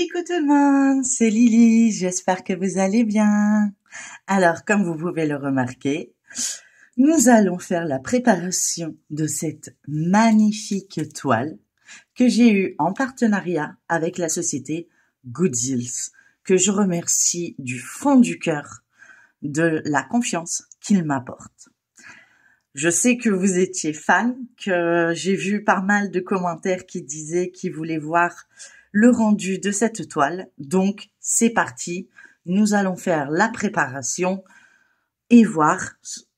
Coucou tout le monde, c'est Lily, j'espère que vous allez bien. Alors, comme vous pouvez le remarquer, nous allons faire la préparation de cette magnifique toile que j'ai eue en partenariat avec la société Gooddeals, que je remercie du fond du cœur de la confiance qu'ils m'apportent. Je sais que vous étiez fan, que j'ai vu pas mal de commentaires qui disaient qu'ils voulaient voir le rendu de cette toile. Donc, c'est parti. Nous allons faire la préparation et voir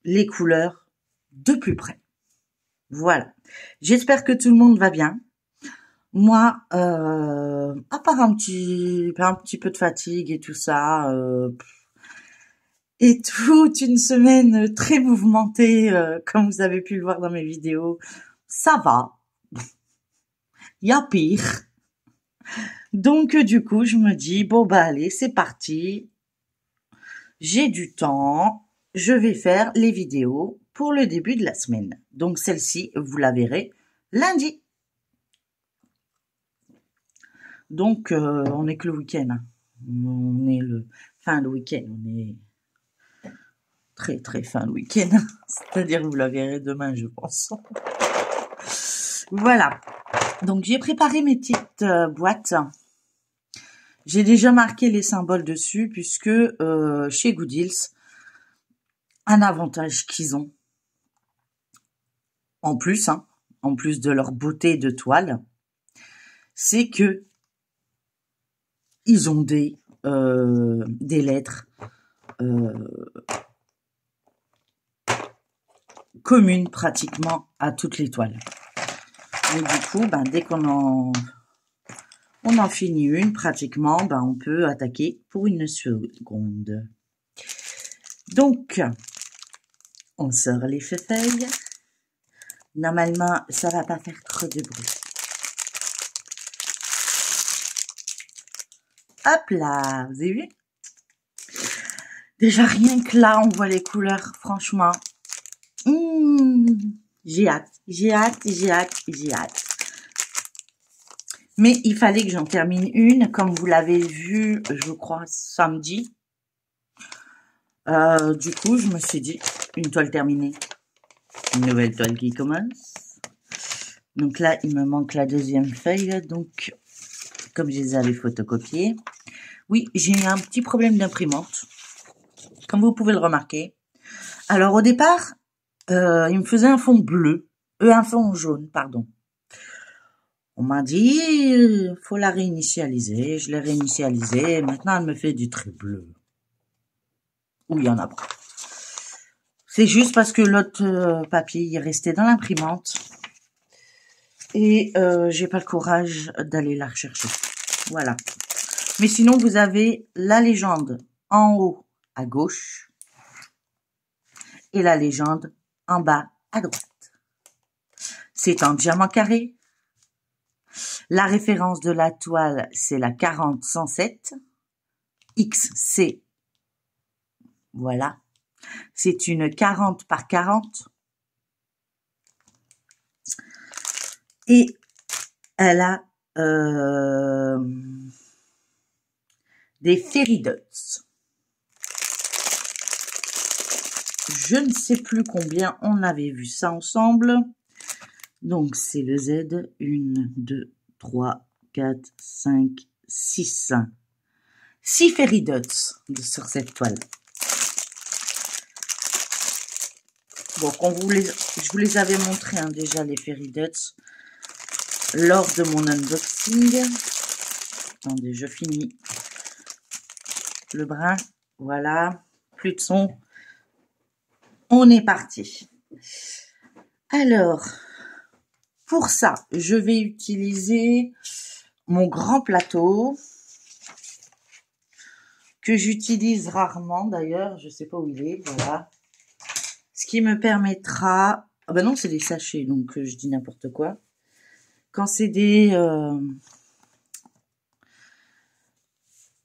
les couleurs de plus près. Voilà. J'espère que tout le monde va bien. Moi, à part un petit peu de fatigue et tout ça, et toute une semaine très mouvementée, comme vous avez pu le voir dans mes vidéos, ça va. Il y a pire. Donc, du coup, je me dis, bon, bah, allez, c'est parti. J'ai du temps. Je vais faire les vidéos pour le début de la semaine. Donc, celle-ci, vous la verrez lundi. Donc, on est que le week-end. On est le week-end. On est très, très fin le week-end. C'est-à-dire, vous la verrez demain, je pense. Voilà. Donc, j'ai préparé mes petites boîtes. J'ai déjà marqué les symboles dessus puisque chez Gooddeals, un avantage qu'ils ont, en plus de leur beauté de toile, c'est que ils ont des lettres communes pratiquement à toutes les toiles. Et du coup, dès qu'on en finit une, pratiquement, on peut attaquer pour une seconde. Donc, on sort les feuilles. Normalement, ça va pas faire trop de bruit. Hop là, vous avez vu? Déjà, rien que là, on voit les couleurs, franchement. J'ai hâte. Mais il fallait que j'en termine une, comme vous l'avez vu, je crois, samedi. Du coup, je me suis dit, une toile terminée, une nouvelle toile qui commence. Donc là, il me manque la deuxième feuille, donc, comme je les avais photocopiées. Oui, j'ai un petit problème d'imprimante, comme vous pouvez le remarquer. Alors, au départ, il me faisait un fond bleu, un fond jaune, pardon. On m'a dit, faut la réinitialiser. Je l'ai réinitialisée. Maintenant, elle me fait du trait bleu. Ou il y en a pas. C'est juste parce que l'autre papier est resté dans l'imprimante. Et j'ai pas le courage d'aller la rechercher. Voilà. Mais sinon, vous avez la légende en haut à gauche. Et la légende en bas à droite. C'est en diamant carré. La référence de la toile, c'est la 40-107. XC. Voilà. C'est une 40 par 40. Et elle a des fairy dots. Je ne sais plus combien on avait vu ça ensemble. Donc, c'est le Z. 1, 2, 3, 4, 5, 6. 6 fairy dots sur cette toile. Bon, je vous les avais montré déjà, les fairy dots, lors de mon unboxing. Attendez, je finis le brin. Voilà, plus de son. On est parti. Alors, pour ça, je vais utiliser mon grand plateau que j'utilise rarement d'ailleurs. Je sais pas où il est. Voilà. Ce qui me permettra... Ah ben non, c'est des sachets, donc je dis n'importe quoi. Quand c'est des...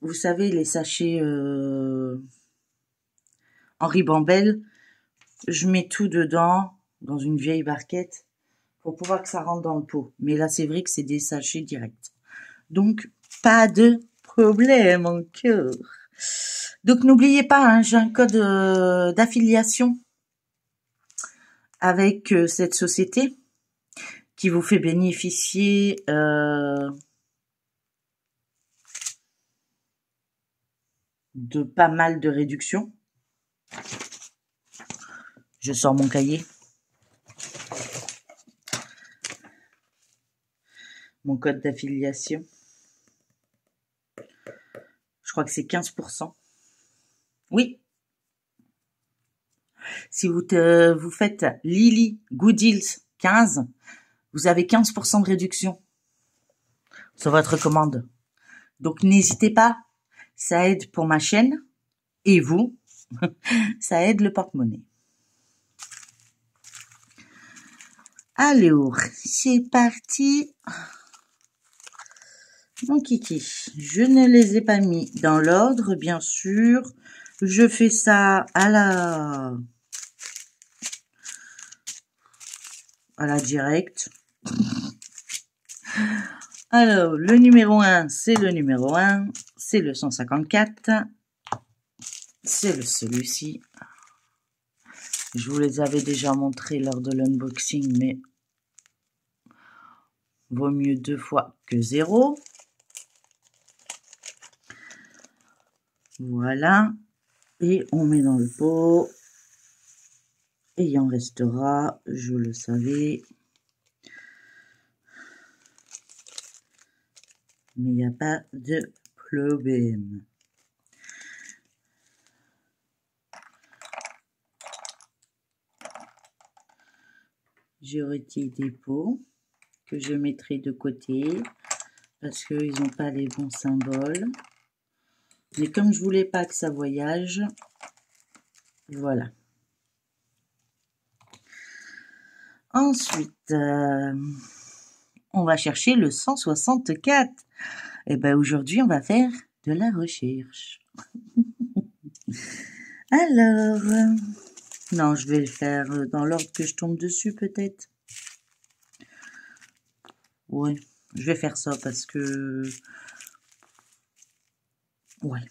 vous savez, les sachets en ribambelle, je mets tout dedans, dans une vieille barquette, pour pouvoir que ça rentre dans le pot. Mais là, c'est vrai que c'est des sachets directs. Donc, pas de problème encore. Donc n'oubliez pas, hein, j'ai un code d'affiliation avec cette société qui vous fait bénéficier de pas mal de réductions. Je sors mon cahier. Mon code d'affiliation. Je crois que c'est 15%. Oui. Si vous faites Lily Good Deals 15, vous avez 15% de réduction sur votre commande. Donc n'hésitez pas, ça aide pour ma chaîne et vous, ça aide le porte-monnaie. Alors, c'est parti. Mon kiki, je ne les ai pas mis dans l'ordre, bien sûr. Je fais ça à la directe. Alors, le numéro 1, c'est le numéro 1. C'est le 154. C'est celui-ci. Je vous les avais déjà montrés lors de l'unboxing, mais vaut mieux 2 fois que 0. Voilà. Et on met dans le pot. Et il en restera, je le savais. Mais il n'y a pas de problème. Je retire des pots que je mettrai de côté parce qu'ils n'ont pas les bons symboles. Mais comme je voulais pas que ça voyage, voilà. Ensuite, on va chercher le 164. Et ben aujourd'hui, on va faire de la recherche. Alors, non, je vais le faire dans l'ordre que je tombe dessus peut-être. Ouais, je vais faire ça parce que... Ouais.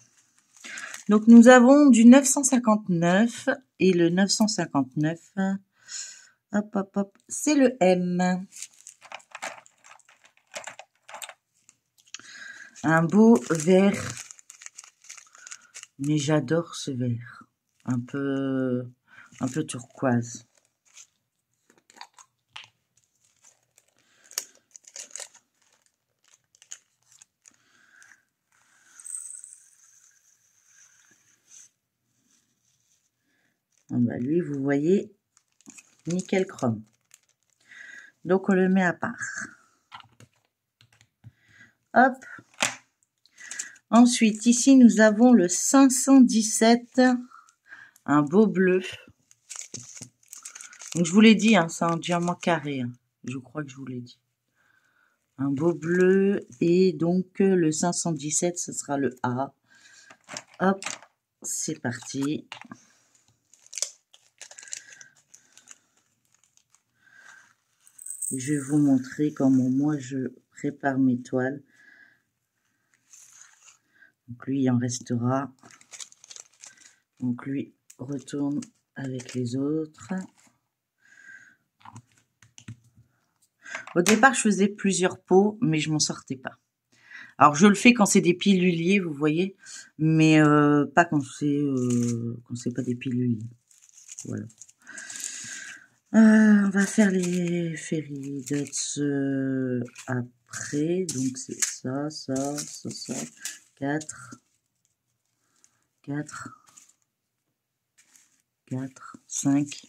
Donc, nous avons du 959 et le 959, hop, hop, hop, c'est le M. Un beau vert, mais j'adore ce vert, un peu turquoise. Ah bah lui, vous voyez, nickel chrome. Donc on le met à part. Hop. Ensuite, ici, nous avons le 517, un beau bleu. Donc je vous l'ai dit, hein, c'est un diamant carré. Hein. Je crois que je vous l'ai dit. Un beau bleu. Et donc le 517, ce sera le A. Hop, c'est parti. Je vais vous montrer comment moi je prépare mes toiles. Donc lui, il en restera. Donc lui, retourne avec les autres. Au départ, je faisais plusieurs pots, mais je m'en sortais pas. Alors, je le fais quand c'est des piluliers, vous voyez, mais pas quand c'est pas des piluliers. Voilà. On va faire les fairy dots après. Donc, c'est ça, 4, 5.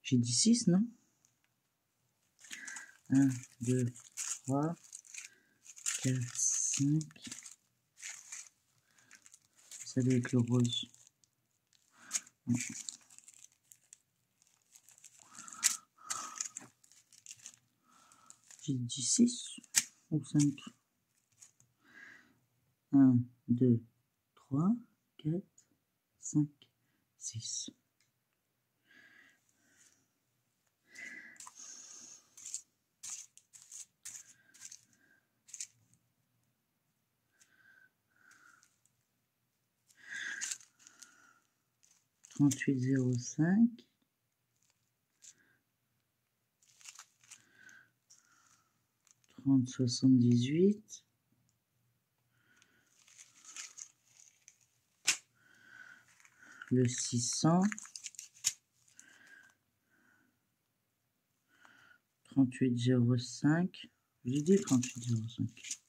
J'ai dit 6, non? 1, 2, 3, 4, 5. Ça doit être le rose. Non. J'ai dit 6 ou 5. 1, 2, 3, 4, 5, 6. 38,05. « 30,78. Le 600. 38,05. J'ai dit 38,05.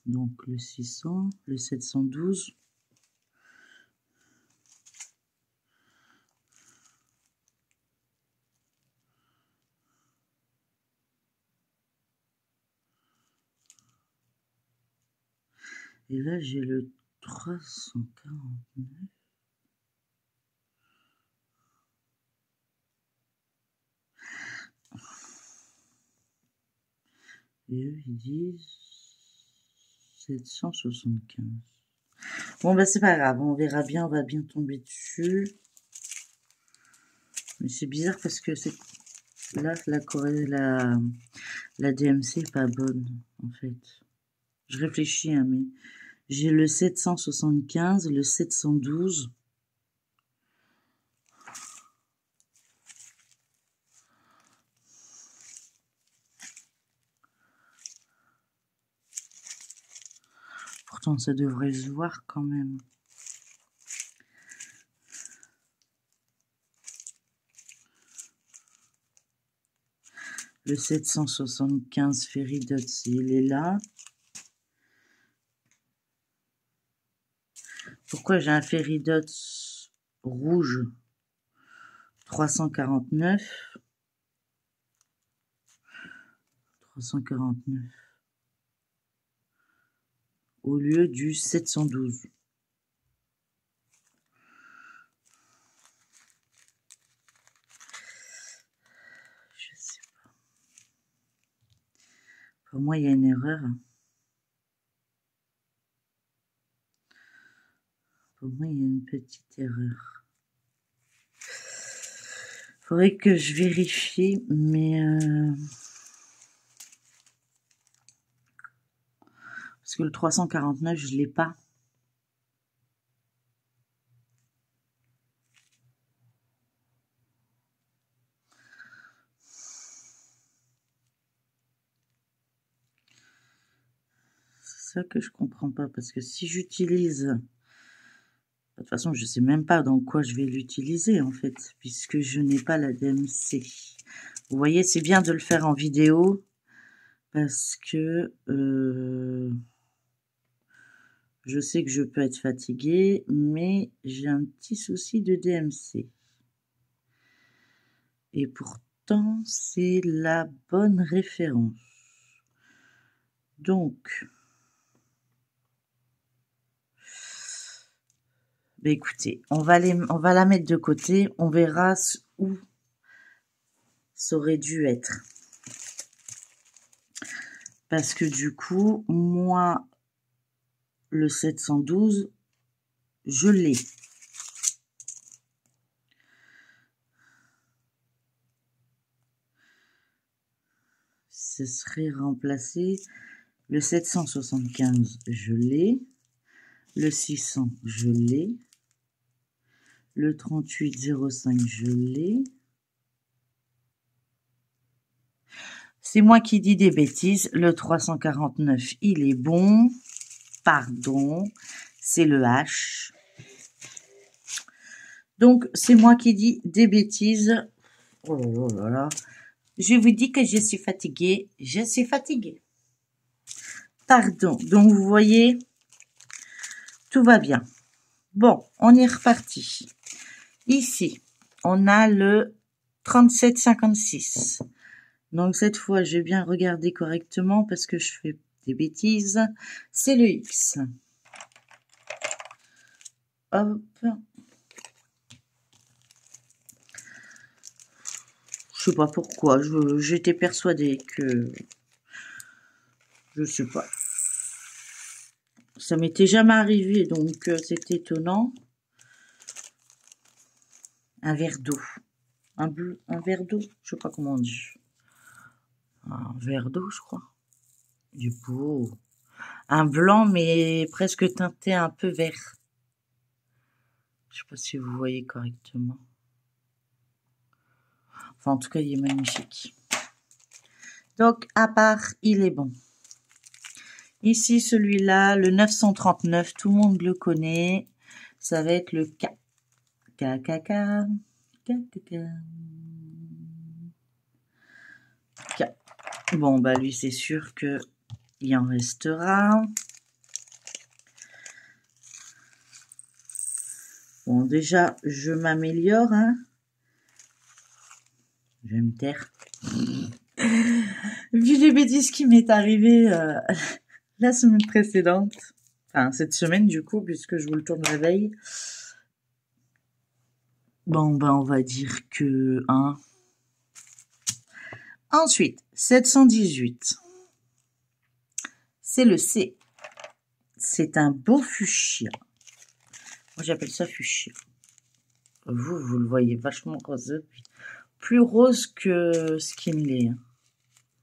Donc le 600, le 712. Et là, j'ai le 349. Et eux, ils disent 775. Bon, bah, c'est pas grave. On verra bien. On va bien tomber dessus. Mais c'est bizarre parce que c'est là, la DMC est pas bonne, en fait. Je réfléchis, hein, mais j'ai le 775, le 712. Pourtant, ça devrait se voir quand même. Le 775 Feridots, il est là. Pourquoi j'ai un Feridots rouge 349 au lieu du 712. Je sais pas. Pour moi, il y a une erreur. Pour moi, il y a une petite erreur. Faudrait que je vérifie, mais parce que le 349, je l'ai pas. C'est ça que je comprends pas, parce que si j'utilise... De toute façon, je sais même pas dans quoi je vais l'utiliser, en fait, puisque je n'ai pas la DMC. Vous voyez, c'est bien de le faire en vidéo, parce que je sais que je peux être fatiguée, mais j'ai un petit souci de DMC. Et pourtant, c'est la bonne référence. Donc... Bah écoutez, on va la mettre de côté. On verra où ça aurait dû être. Parce que du coup, moi, le 712, je l'ai. Ce serait remplacé. Le 775, je l'ai. Le 600, je l'ai. Le 3805, je l'ai. C'est moi qui dis des bêtises. Le 349, il est bon. Pardon, c'est le H. Donc, c'est moi qui dis des bêtises. Oh là là là. Je vous dis que je suis fatiguée. Je suis fatiguée. Pardon. Donc, vous voyez, tout va bien. Bon, on est reparti. Ici, on a le 37,56. Donc, cette fois, je vais bien regarder correctement parce que je fais des bêtises. C'est le X. Hop. Je sais pas pourquoi. J'étais persuadée que... Je sais pas. Ça m'était jamais arrivé, donc c'est étonnant. Un verre d'eau. Un verre d'eau, je sais pas comment on dit. Un verre d'eau, je crois. Du beau. Un blanc, mais presque teinté un peu vert. Je sais pas si vous voyez correctement. Enfin, en tout cas, il est magnifique. Donc, à part, il est bon. Ici, celui-là, le 939, tout le monde le connaît. Ça va être le K. K, K, K. K, K, K. K. Bon, bah lui, c'est sûr que il en restera. Bon, déjà, je m'améliore, hein. Je vais me taire. Vu les bêtises qui m'est arrivé la semaine précédente. Enfin, cette semaine, du coup, puisque je vous le tourne la veille. Bon, ben, on va dire que 1. Ensuite, 718. C'est le C. C'est un beau fuchsia. Moi, j'appelle ça fuchsia. Vous le voyez vachement roseux. Plus rose que ce qui me l'est.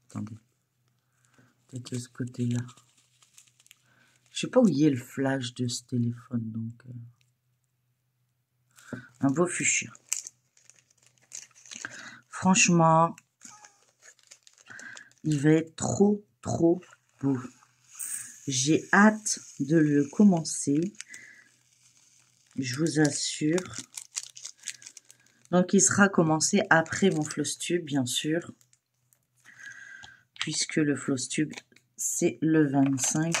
Attendez. Peut-être de ce côté-là. Je sais pas où il est le flash de ce téléphone, donc... Un beau fuchsia. Franchement, il va être trop, trop beau. J'ai hâte de le commencer. Je vous assure. Donc, il sera commencé après mon floss tube, bien sûr. Puisque le floss tube, c'est le 25.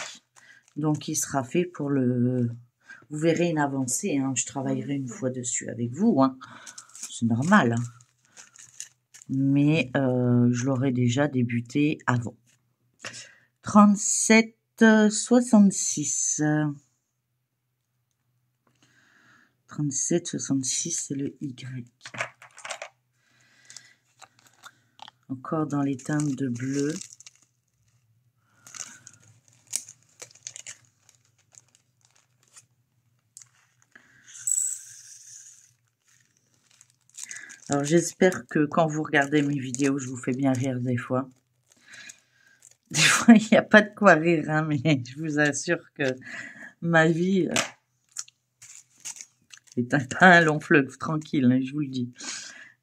Donc, il sera fait pour le... Vous verrez une avancée, hein. Je travaillerai une fois dessus avec vous, hein. C'est normal, hein. Mais je l'aurais déjà débuté avant. 37,66. 37,66, c'est le Y. Encore dans les teintes de bleu. Alors j'espère que quand vous regardez mes vidéos, je vous fais bien rire des fois. Des fois, il n'y a pas de quoi rire, hein, mais je vous assure que ma vie est pas un long fleuve tranquille, hein, je vous le dis.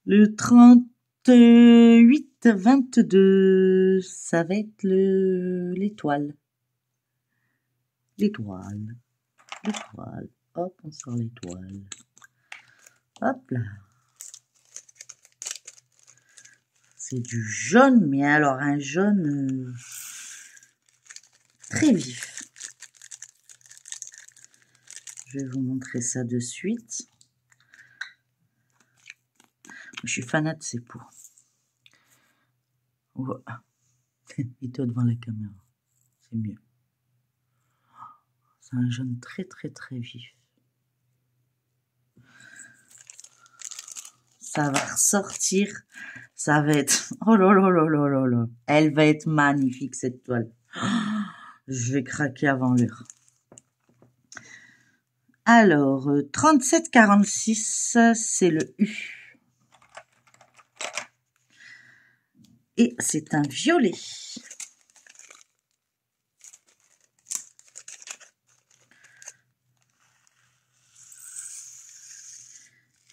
Le 38,22, ça va être l'étoile. L'étoile. L'étoile. Hop, on sort l'étoile. Hop là. C'est du jaune, mais alors un jaune très vif. Je vais vous montrer ça de suite. Je suis fanat de ces peaux. Voilà. Et toi devant la caméra, c'est mieux. C'est un jaune très très très vif. Ça va ressortir. Ça va être... Oh là là là là là là. Elle va être magnifique cette toile. Je vais craquer avant l'heure. Alors, 37,46, c'est le U. Et c'est un violet.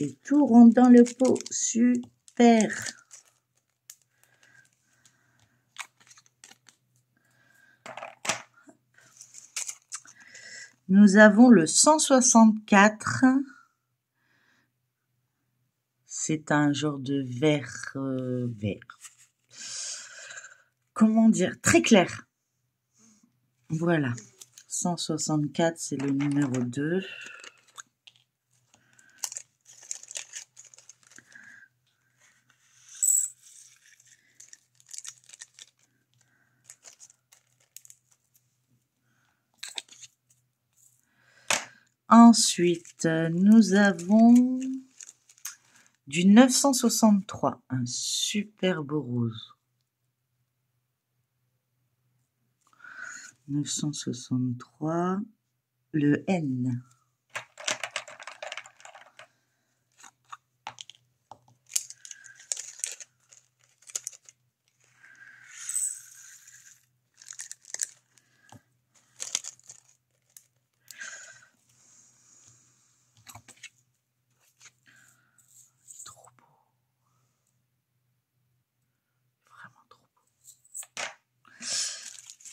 Et tout rentre dans le pot. Super. Nous avons le 164. C'est un genre de vert, vert. Comment dire? Très clair. Voilà. 164, c'est le numéro 2. Ensuite, nous avons du 963, un super beau rose. 963, le N.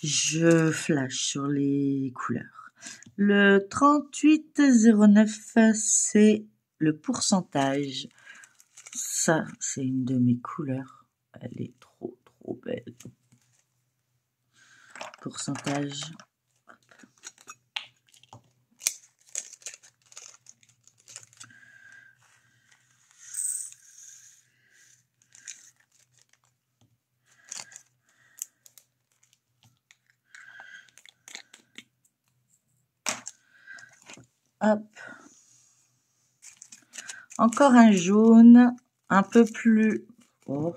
Je flash sur les couleurs. Le 3809, c'est le pourcentage. Ça, c'est une de mes couleurs. Elle est trop belle. Pourcentage. Hop. Encore un jaune, un peu plus... Oh.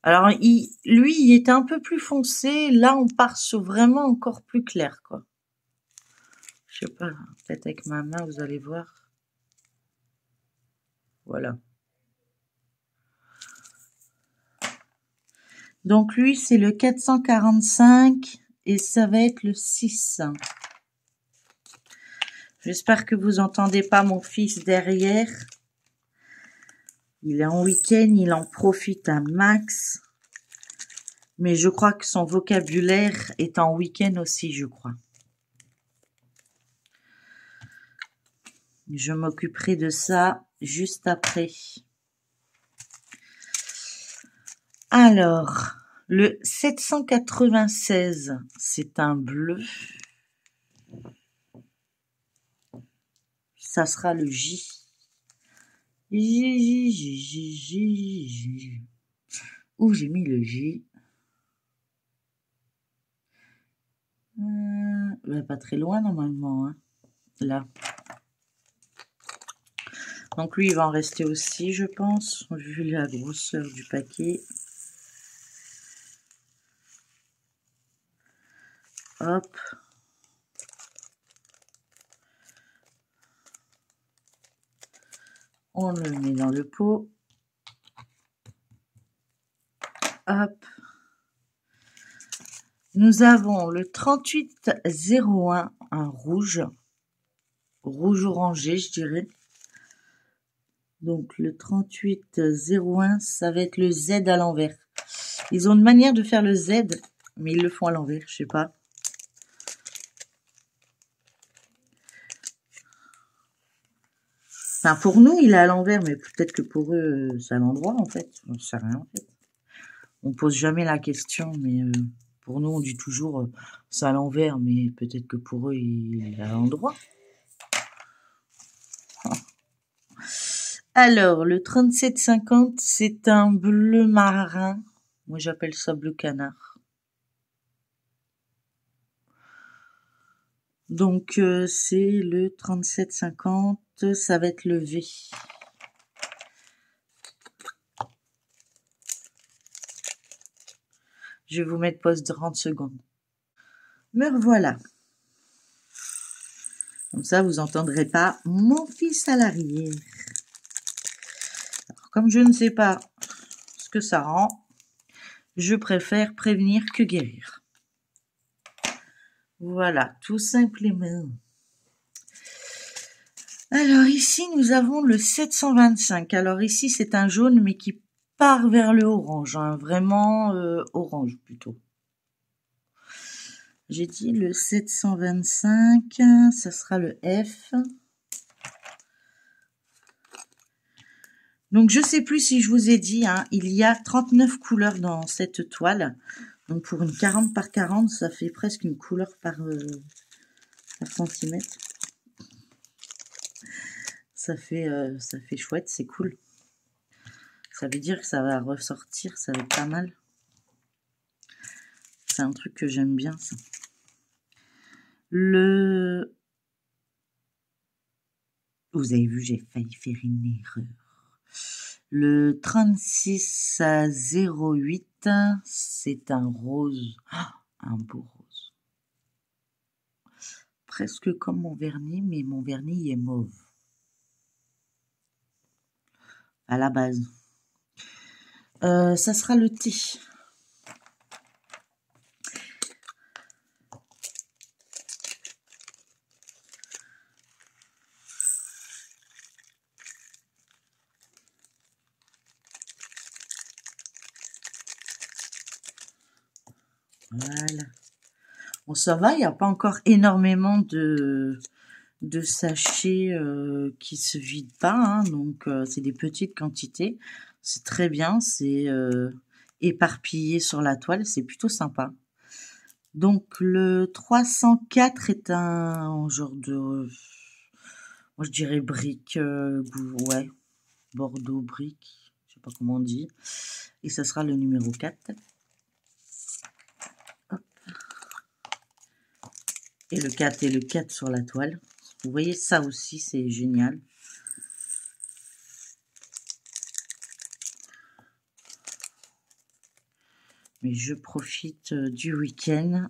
Alors, lui, il était un peu plus foncé. Là, on part sur vraiment encore plus clair, quoi. Je sais pas, peut-être avec ma main, vous allez voir. Voilà. Donc, lui, c'est le 445 et ça va être le 6. J'espère que vous entendez pas mon fils derrière. Il est en week-end, il en profite un max. Mais je crois que son vocabulaire est en week-end aussi, je crois. Je m'occuperai de ça juste après. Alors, le 796, c'est un bleu. Ça sera le J. J. Où j'ai mis le J? Pas très loin normalement. Hein. Là. Donc lui, il va en rester aussi, je pense, vu la grosseur du paquet. Hop. On le met dans le pot. Hop. Nous avons le 3801, un rouge. Rouge orangé, je dirais. Donc le 3801, ça va être le Z à l'envers. Ils ont une manière de faire le Z, mais ils le font à l'envers, je sais pas. Enfin, pour nous, il est à l'envers, mais peut-être que pour eux, c'est à l'endroit, en fait. On ne sait rien, en fait. On pose jamais la question, mais pour nous, on dit toujours c'est à l'envers, mais peut-être que pour eux, il est à l'endroit. Alors, le 3750, c'est un bleu marin. Moi, j'appelle ça bleu canard. Donc, c'est le 3750, ça va être le V. Je vais vous mettre pause de 30 secondes. Me revoilà. Comme ça, vous n'entendrez pas mon fils à l'arrière. Comme je ne sais pas ce que ça rend, je préfère prévenir que guérir. Voilà, tout simplement. Alors ici, nous avons le 725. Alors ici, c'est un jaune, mais qui part vers le orange. Hein, vraiment orange plutôt. J'ai dit le 725, ça sera le F. Donc je sais plus si je vous ai dit, hein, il y a 39 couleurs dans cette toile. Donc pour une 40 par 40, ça fait presque une couleur par centimètre. Ça fait chouette, c'est cool. Ça veut dire que ça va ressortir, ça va être pas mal. C'est un truc que j'aime bien, ça. Vous avez vu, j'ai failli faire une erreur. Le 36 à 08, c'est un rose. Un beau rose. Presque comme mon vernis, mais mon vernis est mauve. À la base. Ça sera le T. Voilà. Bon, ça va, il n'y a pas encore énormément de sachets qui se vident pas, hein, donc c'est des petites quantités. C'est très bien, c'est éparpillé sur la toile, c'est plutôt sympa. Donc le 304 est un genre de, moi je dirais brique, ouais, Bordeaux brique, je sais pas comment on dit. Et ça sera le numéro 4. Hop. Et le 4 et le 4 sur la toile. Vous voyez, ça aussi, c'est génial. Mais je profite du week-end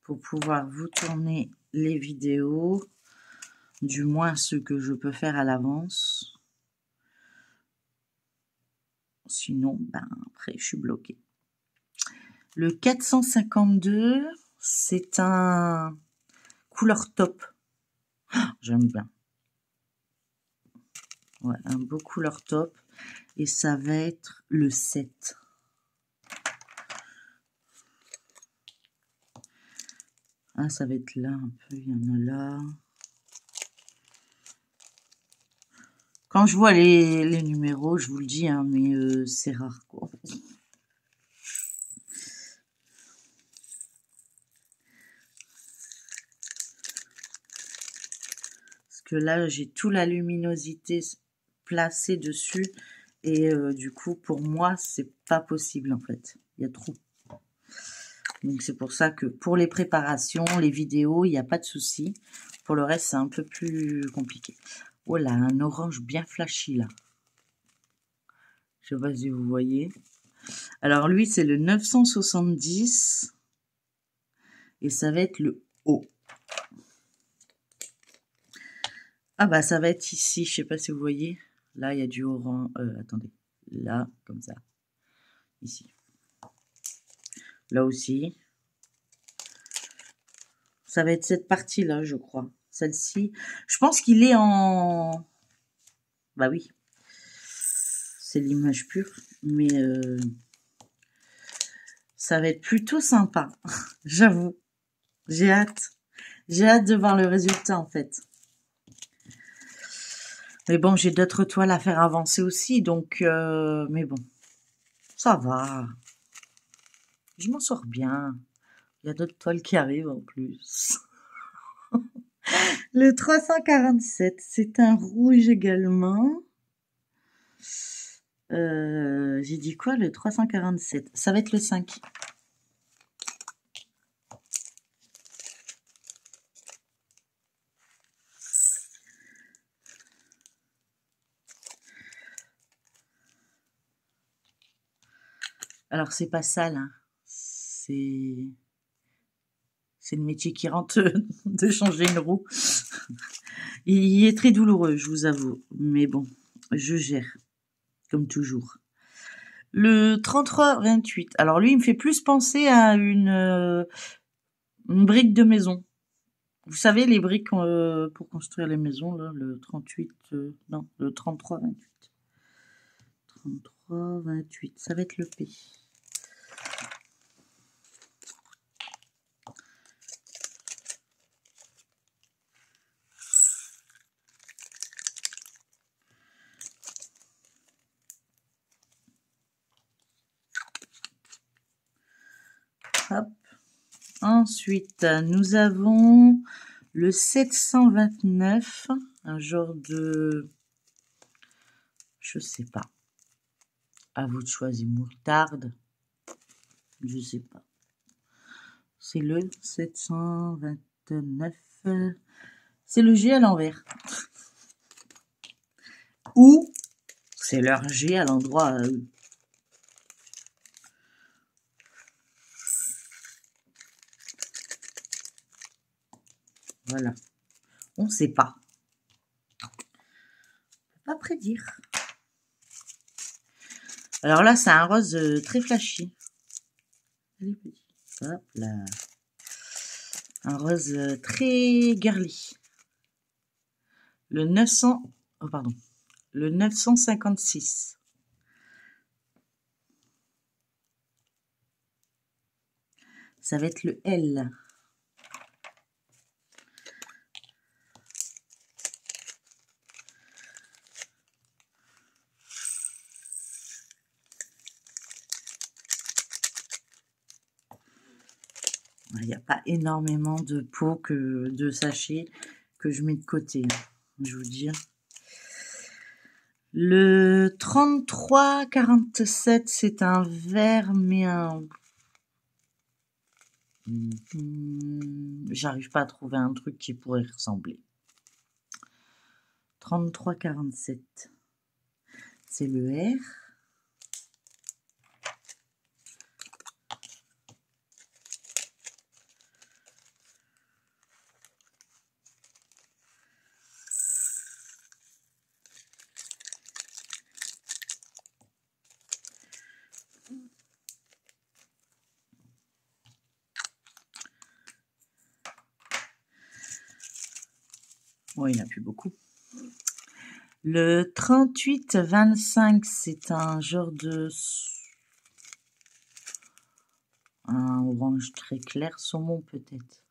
pour pouvoir vous tourner les vidéos, du moins ce que je peux faire à l'avance. Sinon, ben, après, je suis bloquée. Le 452, c'est un couleur top. J'aime bien. Ouais, un beau couleur top. Et ça va être le 7. Ah, ça va être là un peu, il y en a là. Quand je vois les numéros, je vous le dis, hein, mais c'est rare, quoi. Parce que là, j'ai toute la luminosité placée dessus. Et du coup, pour moi, c'est pas possible, en fait. Il y a trop. Donc, c'est pour ça que pour les préparations, les vidéos, il n'y a pas de souci. Pour le reste, c'est un peu plus compliqué. Oh là, un orange bien flashy, là. Je sais pas si vous voyez. Alors, lui, c'est le 970. Et ça va être le haut. Ah bah, ça va être ici. Je sais pas si vous voyez. Là, il y a du orange. Attendez. Là, comme ça. Ici. Là aussi. Ça va être cette partie-là, je crois. Celle-ci. Je pense qu'il est en... Bah oui. C'est l'image pure. Mais ça va être plutôt sympa. J'avoue. J'ai hâte. J'ai hâte de voir le résultat, en fait. Mais bon, j'ai d'autres toiles à faire avancer aussi. Donc, mais bon. Ça va. Je m'en sors bien. Il y a d'autres toiles qui arrivent en plus. Le 347, c'est un rouge également. J'ai dit quoi, le 347? Ça va être le 5. Alors, c'est pas sale, hein. C'est le métier qui rentre de changer une roue. Il est très douloureux, je vous avoue. Mais bon, je gère, comme toujours. Le 3328. Alors lui, il me fait plus penser à une brique de maison. Vous savez, les briques pour construire les maisons, là, le 38, non, le 3328. 3328, ça va être le P. Hop. Ensuite, nous avons le 729, un genre de... Je sais pas. À vous de choisir, moutarde. Je sais pas. C'est le 729. C'est le G à l'envers. Ou c'est leur G à l'endroit... Voilà. On ne sait pas. On peut pas prédire. Alors là, c'est un rose très flashy. Allez, petit. Hop là. Un rose très girly. Le 900... Oh, pardon. Le 956. Ça va être le L. Il n'y a pas énormément de pots, de sachets que je mets de côté, je vous dis. Le 3347, c'est un vert, mais j'arrive pas à trouver un truc qui pourrait ressembler. 3347, c'est le R. Bon, il n'y en a plus beaucoup. Le 3825, c'est un genre de... un orange très clair, saumon peut-être.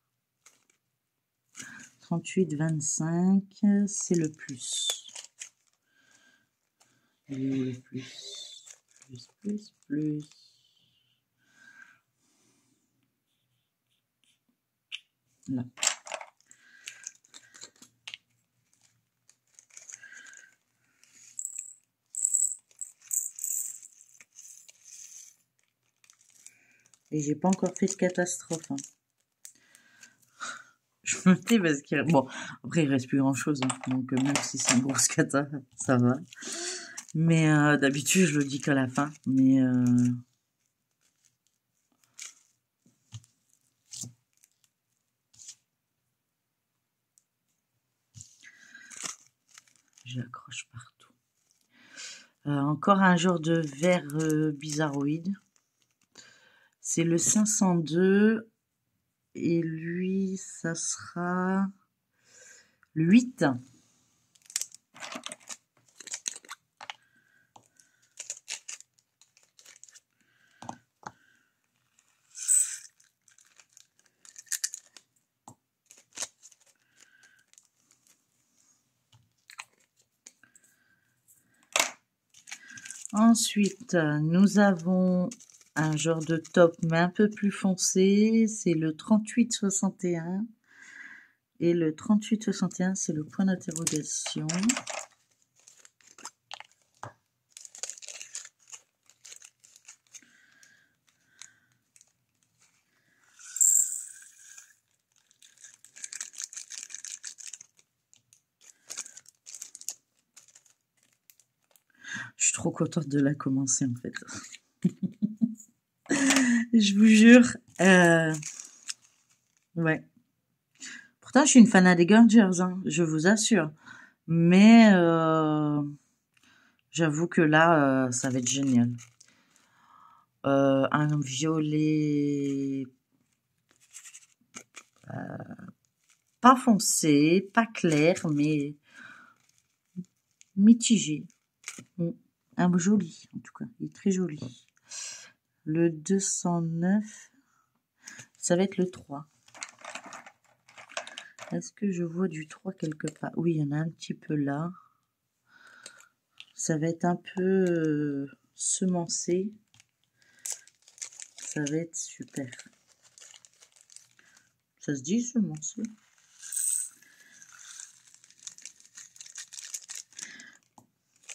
3825, c'est le plus. Il est où le plus? Plus. Là. Et j'ai pas encore fait de catastrophe. Hein. Je me tais parce qu'il... Bon, après, il reste plus grand-chose. Hein. Donc, même si c'est une grosse cata, ça va. Mais d'habitude, je le dis qu'à la fin. Mais... j'accroche partout. Encore un genre de vert bizarroïde. C'est le 502. Et lui, ça sera le 8. Ensuite, nous avons un genre de top, mais un peu plus foncé. C'est le 3861. Et le 3861, c'est le point d'interrogation. Je suis trop contente de la commencer, en fait. Je vous jure. Ouais. Pourtant, je suis une fan des Gangers, hein, je vous assure. Mais j'avoue que là, ça va être génial. Un violet pas foncé, pas clair, mais mitigé. Un joli, en tout cas. Il est très joli. Le 209, ça va être le 3. Est-ce que je vois du 3 quelque part? Oui, il y en a un petit peu là. Ça va être un peu semencé. Ça va être super. Ça se dit semencé?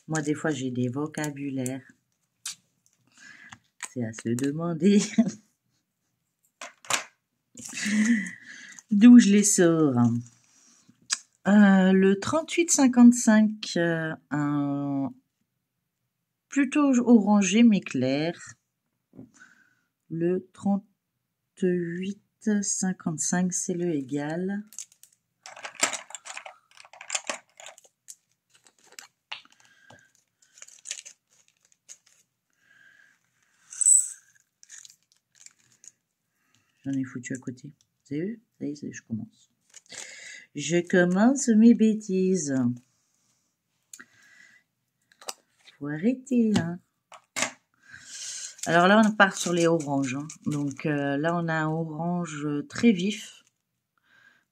Moi, des fois, j'ai des vocabulaires. C'est à se demander d'où je les sors. Le 3855, un plutôt orangé mais clair. Le 3855, c'est le égal. J'en ai foutu à côté. Vous avez vu? Ça y est, je commence. Je commence mes bêtises. Faut arrêter, hein. Alors là, on part sur les oranges. Hein. Donc là, on a un orange très vif.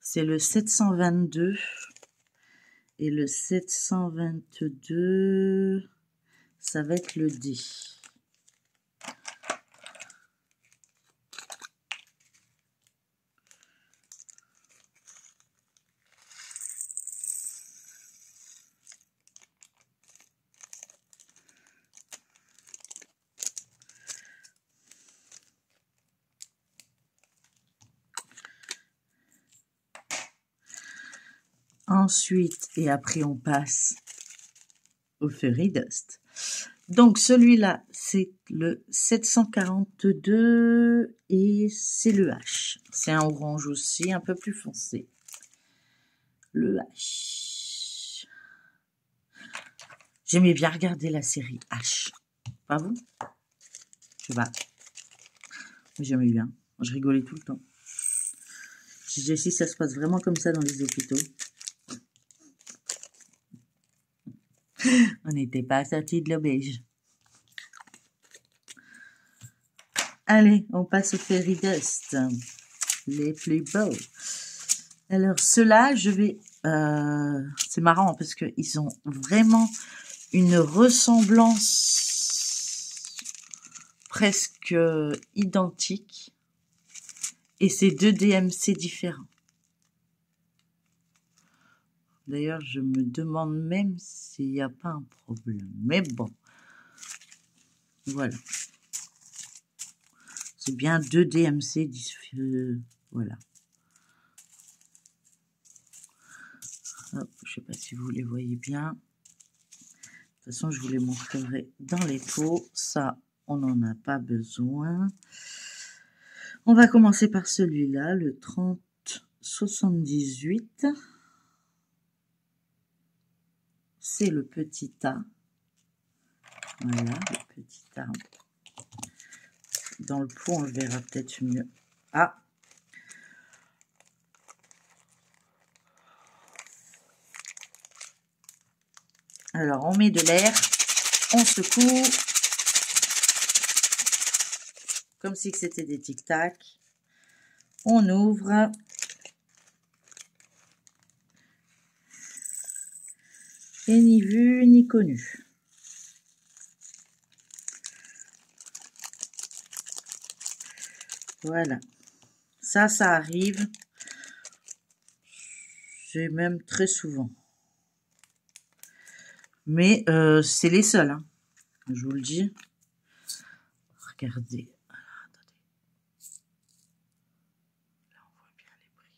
C'est le 722. Et le 722, ça va être le D. Ensuite, et après on passe au Fairy Dust. Donc celui-là, c'est le 742 et c'est le H. C'est un orange aussi, un peu plus foncé. Le H. J'aimais bien regarder la série H. Pas vous? Je sais pas. J'aimais bien. Je rigolais tout le temps. Je disais si ça se passe vraiment comme ça dans les hôpitaux. On n'était pas sortis de l'auberge. Allez, on passe au Fairy Dust. Les plus beaux. Alors, ceux-là, je vais... c'est marrant parce qu'ils ont vraiment une ressemblance presque identique. Et c'est deux DMC différents. D'ailleurs, je me demande même s'il n'y a pas un problème. Mais bon. Voilà. C'est bien deux DMC différents. Voilà. Hop, je ne sais pas si vous les voyez bien. De toute façon, je vous les montrerai dans les pots. Ça, on n'en a pas besoin. On va commencer par celui-là, le 3078. C'est le petit A. Voilà, le petit A. Dans le pot, on le verra peut-être mieux. Ah! Alors, on met de l'air, on secoue, comme si c'était des tic-tac. On ouvre. Et ni vu, ni connu. Voilà. Ça arrive. C'est même très souvent. Mais c'est les seuls, hein. Je vous le dis. Regardez. Alors, attendez. Là, on voit bien les brillants.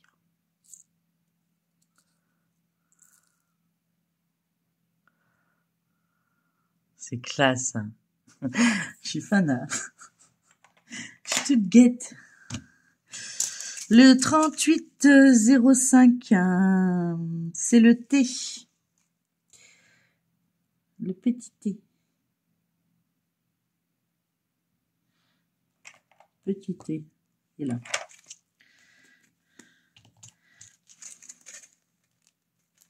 C'est classe. Hein. Je suis fan. Hein. Je suis toute guette. Le 3805, c'est le T. Le petit T. Petit T. Et là.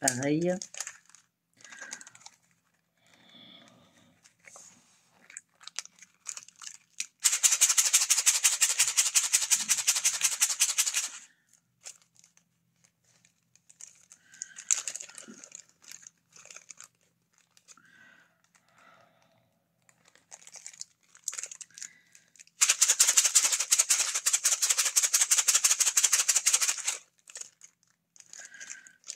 Pareil.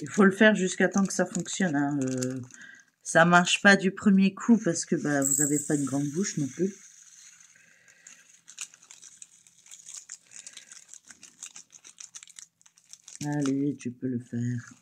Il faut le faire jusqu'à temps que ça fonctionne. Hein. Ça marche pas du premier coup parce que bah, vous n'avez pas une grande bouche non plus. Allez, tu peux le faire.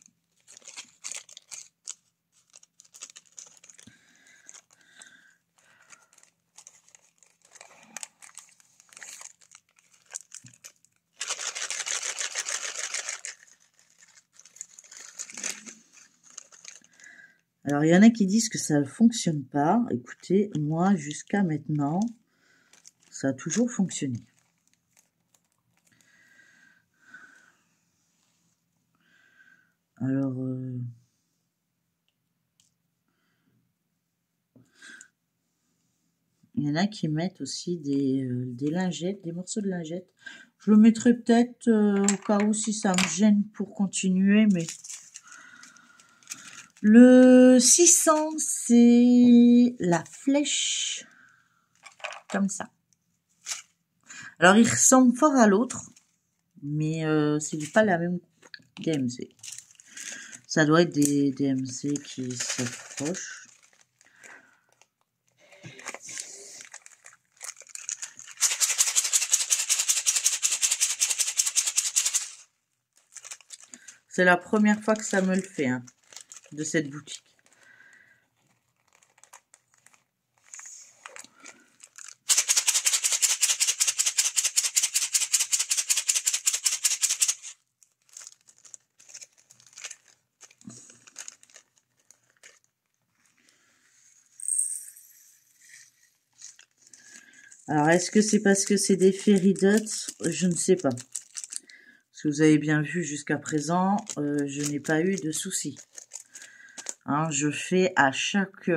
Alors, il y en a qui disent que ça ne fonctionne pas. Écoutez, moi, jusqu'à maintenant, ça a toujours fonctionné. Alors, Il y en a qui mettent aussi des lingettes, des morceaux de lingettes. Je le mettrai peut-être au cas où si ça me gêne pour continuer, mais... Le 600, c'est la flèche. Comme ça. Alors, il ressemble fort à l'autre, mais c'est pas la même DMC. Ça doit être des DMC qui s'approchent. C'est la première fois que ça me le fait, hein, de cette boutique. Alors, est-ce que c'est parce que c'est des fairy dots? Je ne sais pas. Parce que vous avez bien vu jusqu'à présent, je n'ai pas eu de soucis. Hein, je fais à chaque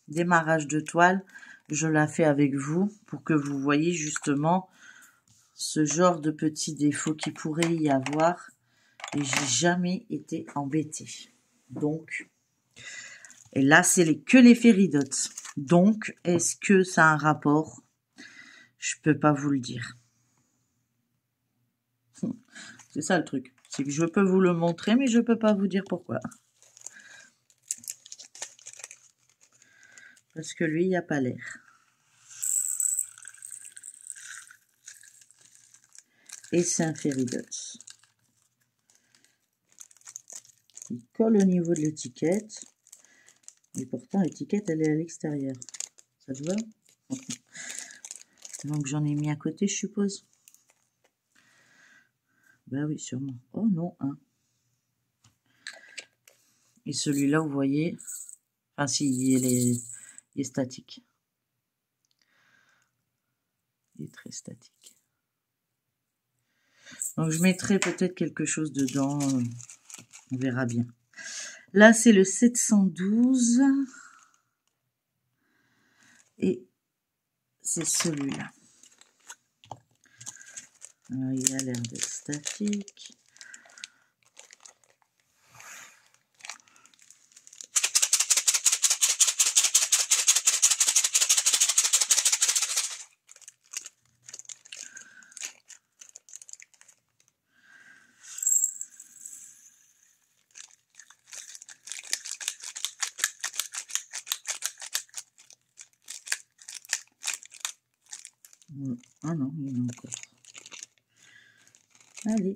démarrage de toile, je la fais avec vous pour que vous voyez justement ce genre de petits défauts qui pourrait y avoir. Et j'ai jamais été embêtée. Donc, et là, c'est que les fairy dots. Donc, est-ce que ça a un rapport? Je peux pas vous le dire. C'est ça le truc. C'est que je peux vous le montrer, mais je peux pas vous dire pourquoi. Parce que lui, il n'y a pas l'air. Et c'est un fairy dots. Il colle au niveau de l'étiquette. Et pourtant, l'étiquette, elle est à l'extérieur. Ça te va? Donc, j'en ai mis à côté, je suppose. Ben oui, sûrement. Oh non, hein. Et celui-là, vous voyez... Enfin, si, il est statique. Il est très statique. Donc, je mettrai peut-être quelque chose dedans. On verra bien. Là, c'est le 712. Et c'est celui-là. Il a l'air d'être statique. Ah non, il y en a encore. Allez.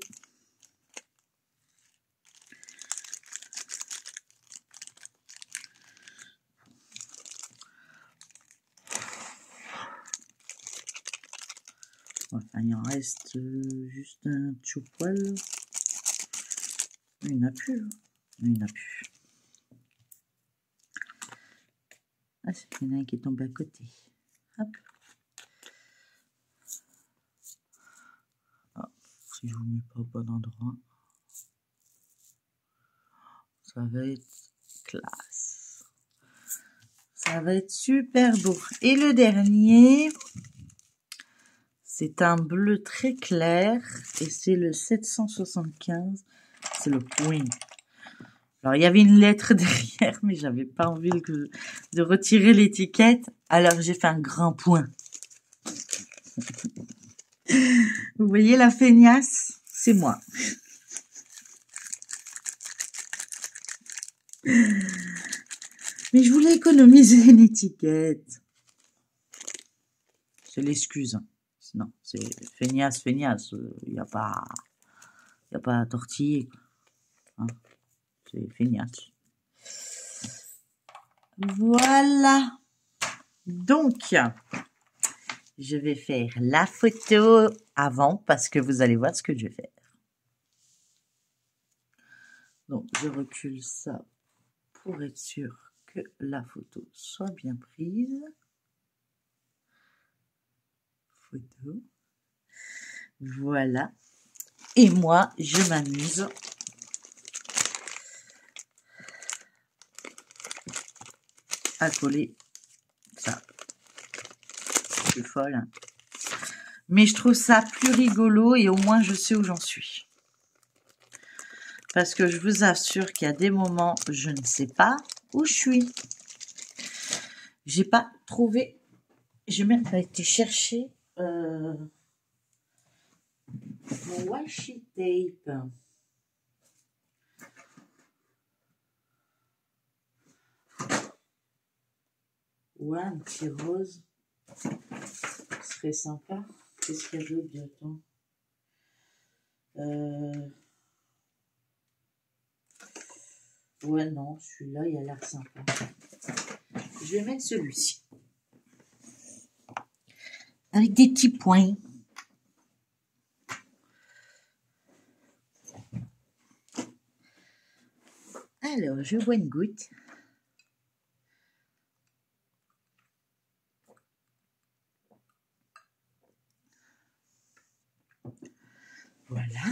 Enfin, il en reste juste un petit poil. Il n'y en a plus. Hein. Il n'y en a plus. Ah, c'est qu'il y en a un qui est tombé à côté. Hop. Ah, si je vous mets pas au bon endroit, ça va être classe. Ça va être super beau. Et le dernier, c'est un bleu très clair et c'est le 775. C'est le point. Alors, il y avait une lettre derrière, mais j'avais pas envie de retirer l'étiquette. Alors, j'ai fait un grand point. Vous voyez la feignasse? C'est moi. Mais je voulais économiser une étiquette. C'est l'excuse. Non, c'est feignasse. Il n'y a pas à tortiller. Hein, c'est feignasse. Voilà. Donc, je vais faire la photo avant parce que vous allez voir ce que je vais faire. Donc, je recule ça pour être sûr que la photo soit bien prise. Photo. Voilà. Et moi, je m'amuse à coller ça. suis folle. Hein. Mais je trouve ça plus rigolo et au moins je sais où j'en suis. Parce que je vous assure qu'il y a des moments, je ne sais pas où je suis. J'ai pas trouvé, j'ai même pas été chercher mon washi tape. Ouais, un petit rose. Ce serait sympa. Qu'est-ce qu'il y a d'autre bientôt? Ouais, non, celui-là, il a l'air sympa. Je vais mettre celui-ci. Avec des petits points. Alors, je bois une goutte. Voilà.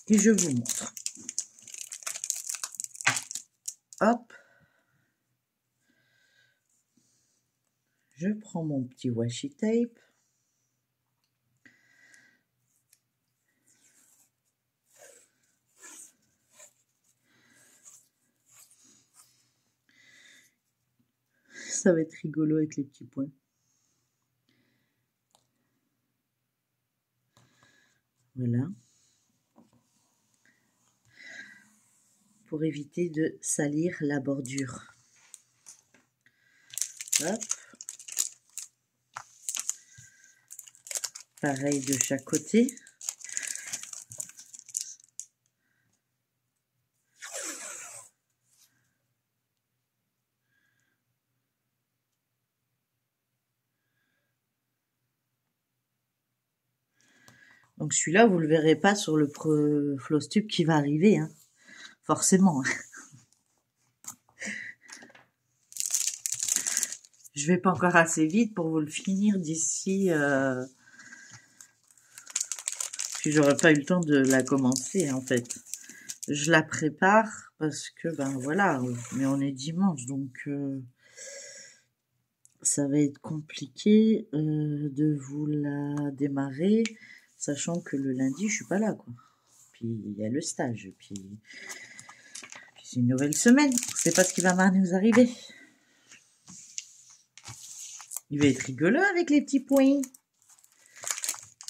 Et je vous montre. Hop. Je prends mon petit washi tape. Ça va être rigolo avec les petits points. Voilà. Pour éviter de salir la bordure. Hop. Pareil de chaque côté. Donc celui-là, vous le verrez pas sur le floss tube qui va arriver, hein. Forcément. Je vais pas encore assez vite pour vous le finir d'ici. Puis j'aurais pas eu le temps de la commencer en fait. Je la prépare parce que ben voilà, mais on est dimanche donc ça va être compliqué de vous la démarrer, sachant que le lundi je suis pas là quoi. Puis il y a le stage, puis c'est une nouvelle semaine. On sait pas ce qui va nous arriver. Il va être rigolo avec les petits points.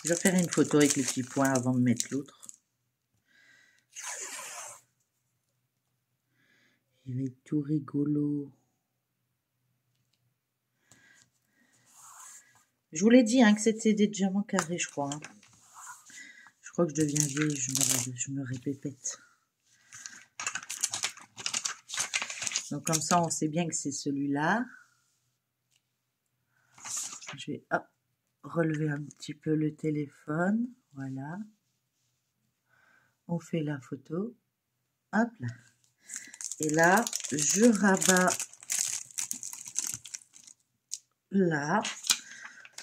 Je vais faire une photo avec les petits points avant de mettre l'autre. Il va être tout rigolo. Je vous l'ai dit hein, que c'était des diamants carrés, je crois. Hein. Je crois que je deviens vieille, je me répète. Donc comme ça, on sait bien que c'est celui-là. Je vais hop, relever un petit peu le téléphone. Voilà. On fait la photo. Hop là. Et là, je rabats là.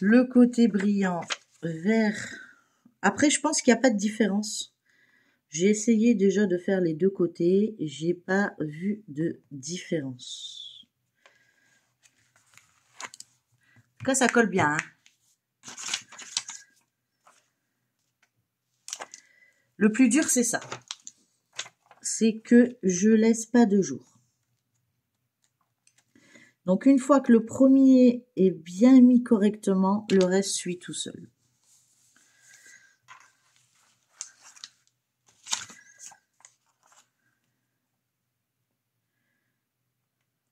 Le côté brillant vers... Après, je pense qu'il n'y a pas de différence. J'ai essayé déjà de faire les deux côtés. J'ai pas vu de différence. En tout cas, ça colle bien. Hein. Le plus dur, c'est ça. C'est que je laisse pas de jour. Donc, une fois que le premier est bien mis correctement, le reste suit tout seul.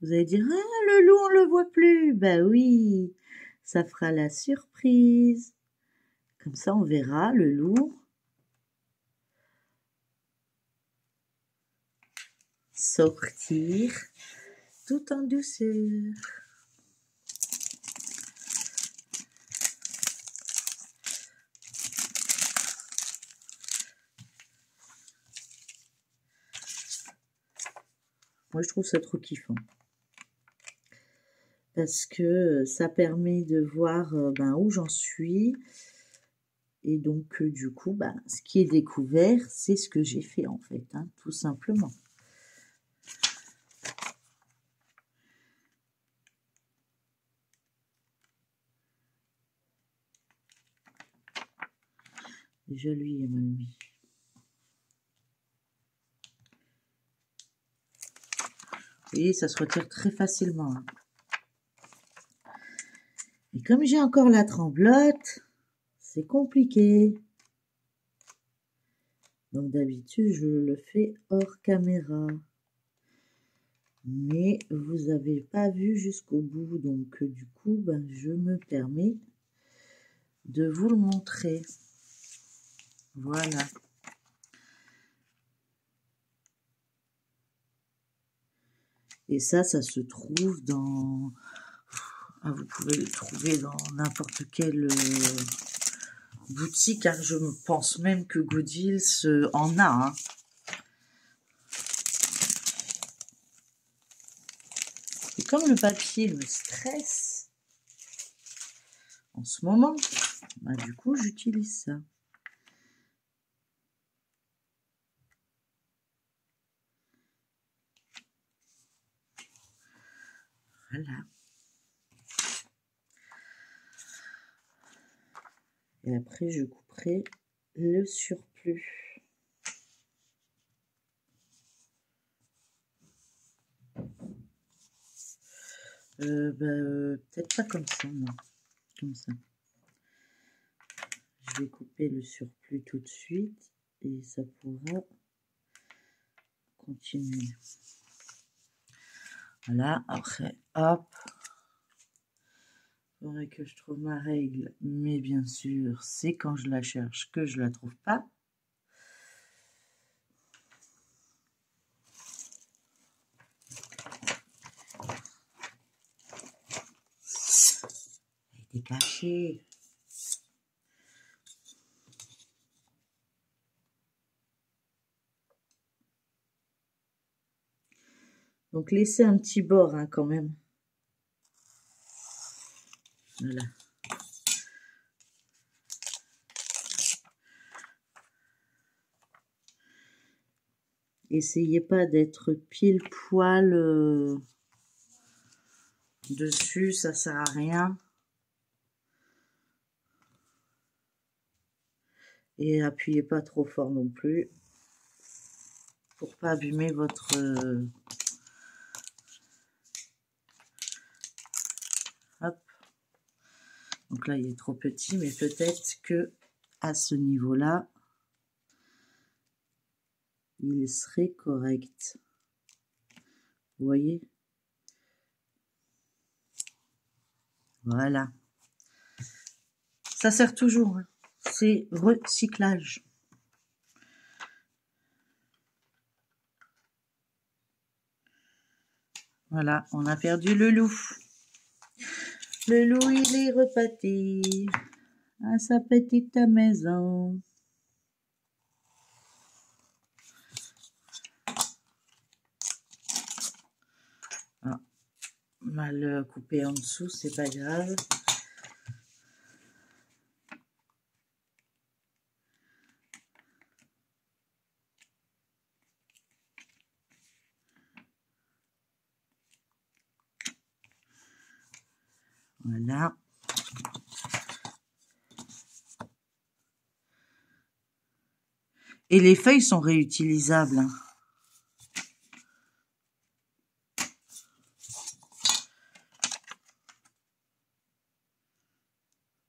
Vous allez dire, ah, le loup, on le voit plus. Ben oui, ça fera la surprise. Comme ça, on verra le loup sortir tout en douceur. Moi, je trouve ça trop kiffant. Parce que ça permet de voir où j'en suis. Et donc, du coup, ce qui est découvert, c'est ce que j'ai fait, en fait, hein, tout simplement. Déjà, lui, il est mal mis. Vous voyez, ça se retire très facilement. Hein. Et comme j'ai encore la tremblote, c'est compliqué. Donc d'habitude, je le fais hors caméra. Mais vous n'avez pas vu jusqu'au bout. Donc du coup, ben, je me permets de vous le montrer. Voilà. Et ça se trouve dans... Ah, vous pouvez le trouver dans n'importe quelle boutique. Hein. Je pense même que Goodwill en a. Hein. Et comme le papier me stresse en ce moment, bah, du coup, j'utilise ça. Voilà. Et après, je couperai le surplus. Peut-être pas comme ça, non. Comme ça. Je vais couper le surplus tout de suite et ça pourra continuer. Voilà, après, hop. Il faudrait que je trouve ma règle, mais bien sûr, c'est quand je la cherche que je la trouve pas. Elle était cachée. Donc laissez un petit bord hein, quand même. Voilà. Essayez pas d'être pile poil dessus, ça sert à rien. Et appuyez pas trop fort non plus pour pas abîmer votre hop. Donc là il est trop petit, mais peut-être que à ce niveau-là il serait correct. Vous voyez? Voilà. Ça sert toujours. Hein. C'est recyclage. Voilà, on a perdu le loup. Le loup, il est reparti à sa petite maison. Ah, mal coupé en dessous, c'est pas grave. Voilà. Et les feuilles sont réutilisables. Hein.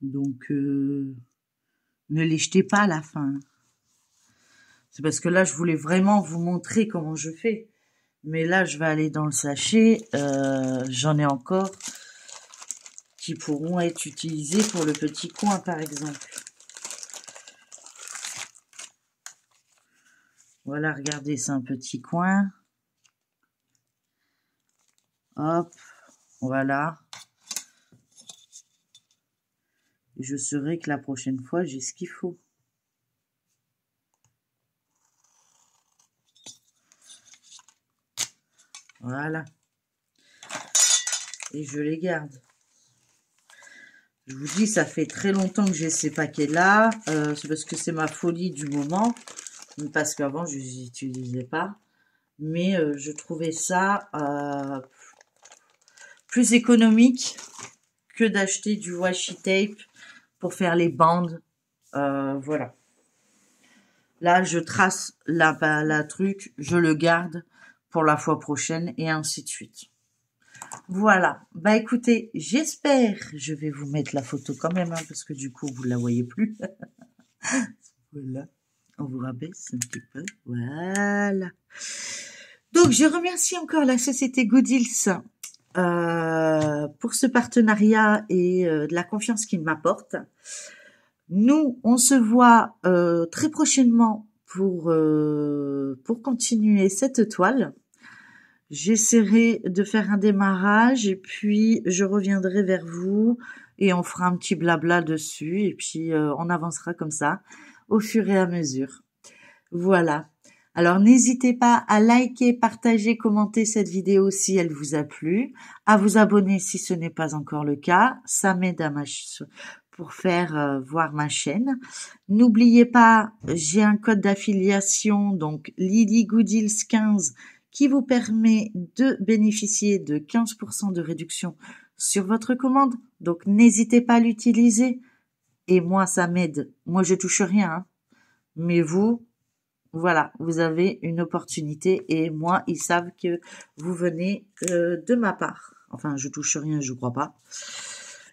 Donc, ne les jetez pas à la fin. C'est parce que là, je voulais vraiment vous montrer comment je fais. Mais là, je vais aller dans le sachet. J'en ai encore qui pourront être utilisés pour le petit coin, par exemple. Voilà, regardez, c'est un petit coin. Hop, voilà. Et je saurai que la prochaine fois, j'ai ce qu'il faut. Voilà. Et je les garde. Je vous dis, ça fait très longtemps que j'ai ces paquets-là. C'est parce que c'est ma folie du moment. Parce qu'avant, je ne les utilisais pas. Mais je trouvais ça plus économique que d'acheter du washi tape pour faire les bandes. Voilà. Là, je trace la truc, je le garde pour la fois prochaine et ainsi de suite. Voilà. Bah écoutez, j'espère, je vais vous mettre la photo quand même, hein, parce que du coup, vous la voyez plus. Voilà. On vous rabaisse un petit peu. Voilà. Donc, je remercie encore la société Gooddeals pour ce partenariat et de la confiance qu'il m'apporte. Nous, on se voit très prochainement pour continuer cette toile. J'essaierai de faire un démarrage et puis je reviendrai vers vous et on fera un petit blabla dessus et puis on avancera comme ça au fur et à mesure. Voilà. Alors n'hésitez pas à liker, partager, commenter cette vidéo si elle vous a plu, à vous abonner si ce n'est pas encore le cas, ça m'aide pour faire voir ma chaîne. N'oubliez pas, j'ai un code d'affiliation, donc LilyGooddeals15, qui vous permet de bénéficier de 15% de réduction sur votre commande. Donc n'hésitez pas à l'utiliser. Et moi, ça m'aide. Moi, je touche rien, hein. Mais vous, voilà, vous avez une opportunité et moi, ils savent que vous venez de ma part. Enfin, je touche rien, je crois pas.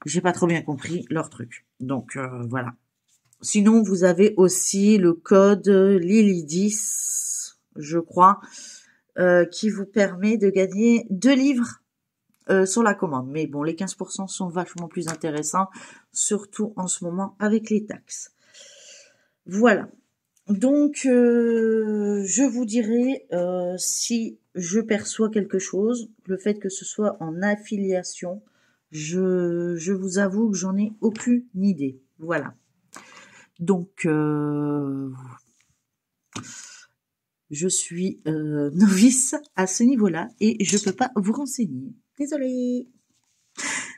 J'ai pas trop bien compris leur truc. Donc, voilà. Sinon, vous avez aussi le code Lily10, je crois, qui vous permet de gagner 2 livres sur la commande. Mais bon, les 15% sont vachement plus intéressants, surtout en ce moment avec les taxes. Voilà. Donc, je vous dirai si je perçois quelque chose, le fait que ce soit en affiliation, je vous avoue que j'en ai aucune idée. Voilà. Donc, je suis novice à ce niveau-là et je peux pas vous renseigner. Désolée.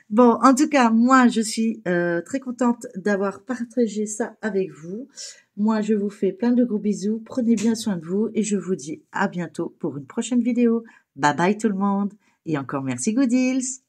Bon, en tout cas, moi, je suis très contente d'avoir partagé ça avec vous. Moi, je vous fais plein de gros bisous. Prenez bien soin de vous et je vous dis à bientôt pour une prochaine vidéo. Bye bye tout le monde. Et encore merci Gooddeals.